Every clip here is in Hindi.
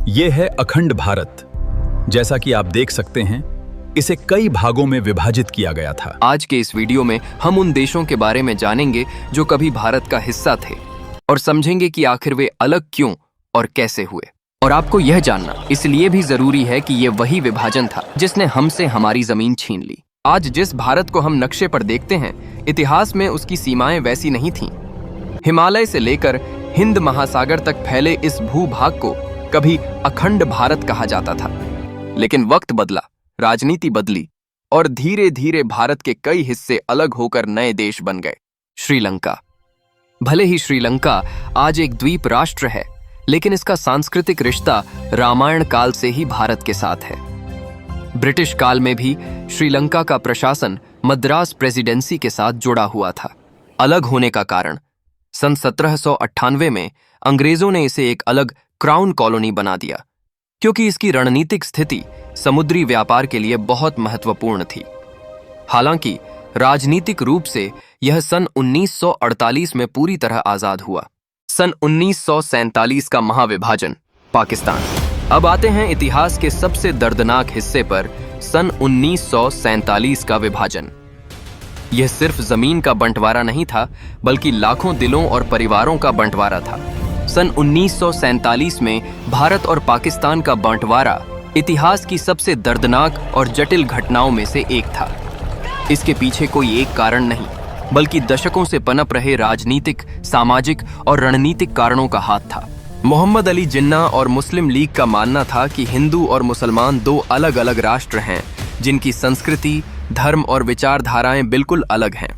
ये है अखंड भारत। जैसा कि आप देख सकते हैं, इसे कई भागों में विभाजित किया गया था। आज के इस वीडियो में हम उन देशों के बारे में जानेंगे जो कभी भारत का हिस्सा थे और समझेंगे कि आखिर वे अलग क्यों और कैसे हुए। और आपको यह जानना इसलिए भी जरूरी है कि ये वही विभाजन था जिसने हमसे हमारी जमीन छीन ली। आज जिस भारत को हम नक्शे पर देखते हैं, इतिहास में उसकी सीमाएं वैसी नहीं थीं। हिमालय से लेकर हिंद महासागर तक फैले इस भूभाग को कभी अखंड भारत कहा जाता था। लेकिन वक्त बदला, राजनीति बदली और धीरे धीरे भारत के कई हिस्से अलग होकर नए देश बन गए। श्रीलंका। भले ही श्रीलंका आज एक द्वीप राष्ट्र है, लेकिन इसका सांस्कृतिक रिश्ता रामायण काल से ही भारत के साथ है। ब्रिटिश काल में भी श्रीलंका का प्रशासन मद्रास प्रेसिडेंसी के साथ जुड़ा हुआ था। अलग होने का कारण, सन 1798 में अंग्रेजों ने इसे एक अलग क्राउन कॉलोनी बना दिया, क्योंकि इसकी रणनीतिक स्थिति समुद्री व्यापार के लिए बहुत महत्वपूर्ण थी। हालांकि राजनीतिक रूप से यह सन 1948 में पूरी तरह आजाद हुआ। सन 1947 का महाविभाजन, पाकिस्तान। अब आते हैं इतिहास के सबसे दर्दनाक हिस्से पर, सन 1947 का विभाजन। यह सिर्फ जमीन का बंटवारा नहीं था, बल्कि लाखों दिलों और परिवारों का बंटवारा था। सन 1947 में भारत और पाकिस्तान का बंटवारा इतिहास की सबसे दर्दनाक और जटिल घटनाओं में से एक था। इसके पीछे कोई एक कारण नहीं, बल्कि दशकों से पनप रहे राजनीतिक, सामाजिक और रणनीतिक कारणों का हाथ था। मोहम्मद अली जिन्ना और मुस्लिम लीग का मानना था कि हिंदू और मुसलमान दो अलग अलग राष्ट्र हैं, जिनकी संस्कृति, धर्म और विचारधाराएं बिल्कुल अलग हैं।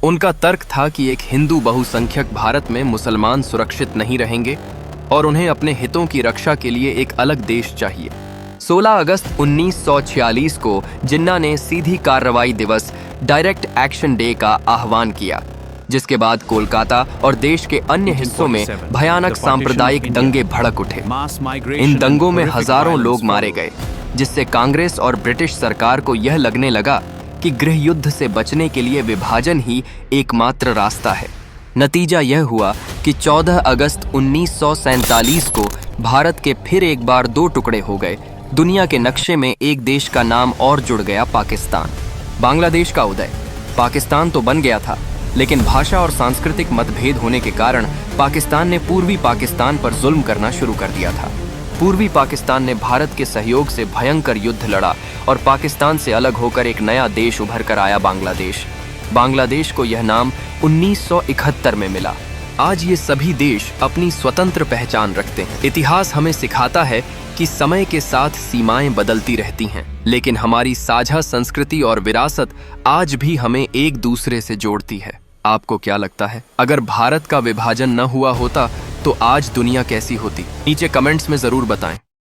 उनका तर्क था कि एक हिंदू बहुसंख्यक भारत में मुसलमान सुरक्षित नहीं रहेंगे और उन्हें अपने हितों की रक्षा के लिए एक अलग देश चाहिए। 16 अगस्त 1946 को जिन्ना ने सीधी कार्रवाई दिवस, डायरेक्ट एक्शन डे का आह्वान किया, जिसके बाद कोलकाता और देश के अन्य हिस्सों में भयानक सांप्रदायिक दंगे भड़क उठे। इन दंगों में हजारों लोग मारे गए, जिससे कांग्रेस और ब्रिटिश सरकार को यह लगने लगा कि गृह युद्ध से बचने के लिए विभाजन ही एकमात्र रास्ता है। नतीजा यह हुआ कि 14 अगस्त 1947 को भारत के फिर एक बार दो टुकड़े हो गए। दुनिया के नक्शे में एक देश का नाम और जुड़ गया, पाकिस्तान। बांग्लादेश का उदय। पाकिस्तान तो बन गया था, लेकिन भाषा और सांस्कृतिक मतभेद होने के कारण पाकिस्तान ने पूर्वी पाकिस्तान पर जुल्म करना शुरू कर दिया था। पूर्वी पाकिस्तान ने भारत के सहयोग से भयंकर युद्ध लड़ा और पाकिस्तान से अलग होकर एक नया देश उभर कर आया, बांग्लादेश। बांग्लादेश को यह नाम 1971 में मिला। आज ये सभी देश अपनी स्वतंत्र पहचान रखते हैं। इतिहास हमें सिखाता है कि समय के साथ सीमाएं बदलती रहती हैं, लेकिन हमारी साझा संस्कृति और विरासत आज भी हमें एक दूसरे से जोड़ती है। आपको क्या लगता है, अगर भारत का विभाजन न हुआ होता तो आज दुनिया कैसी होती? नीचे कमेंट्स में जरूर बताएं।